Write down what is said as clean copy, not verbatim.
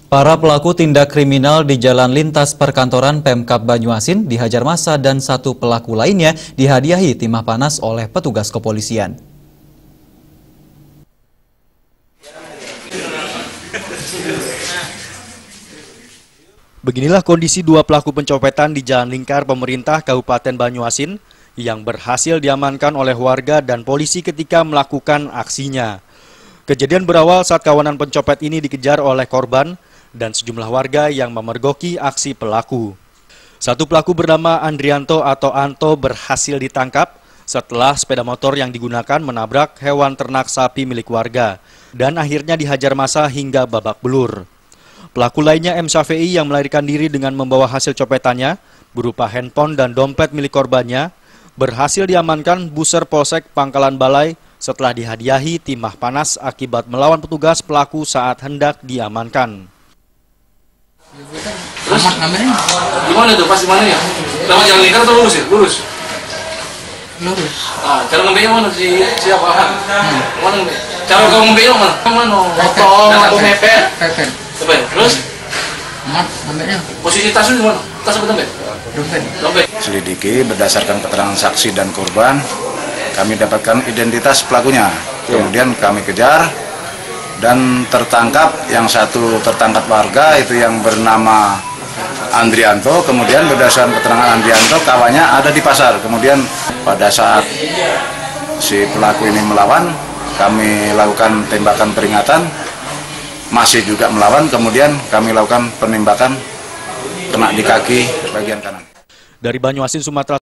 Para pelaku tindak kriminal di jalan lintas perkantoran Pemkab Banyuasin dihajar massa dan satu pelaku lainnya dihadiahi timah panas oleh petugas kepolisian. Beginilah kondisi dua pelaku pencopetan di Jalan Lingkar pemerintah Kabupaten Banyuasin yang berhasil diamankan oleh warga dan polisi ketika melakukan aksinya. Kejadian berawal saat kawanan pencopet ini dikejar oleh korban dan sejumlah warga yang memergoki aksi pelaku. Satu pelaku bernama Andrianto atau Anto berhasil ditangkap setelah sepeda motor yang digunakan menabrak hewan ternak sapi milik warga dan akhirnya dihajar massa hingga babak belur. Pelaku lainnya M. Syafei yang melarikan diri dengan membawa hasil copetannya berupa handphone dan dompet milik korbannya berhasil diamankan Buser Polsek Pangkalan Balai setelah dihadiahi timah panas akibat melawan petugas pelaku saat hendak diamankan. Terus gimana tuh, pas gimana ya? Lewat Jalan Lingkar atau lurus ya? Lurus? Lurus. Ah, cara ngambilnya mana? Siapa? Mana ngambil? Cara kau ngambilnya mana? Mana? Potong, mepet. Pepet. Sampai, terus? Mat, ngambilnya. Posisi tasnya di mana? Tas apa dompet? Dompet. Dompet. Selidiki berdasarkan keterangan saksi dan korban, kami dapatkan identitas pelakunya. Kemudian kami kejar dan tertangkap, yang satu tertangkap warga itu yang bernama Andrianto. Kemudian berdasarkan keterangan Andrianto, kawannya ada di pasar. Kemudian pada saat si pelaku ini melawan, kami lakukan tembakan peringatan, masih juga melawan. Kemudian kami lakukan penembakan kena di kaki bagian kanan. Dari Banyuasin, Sumatera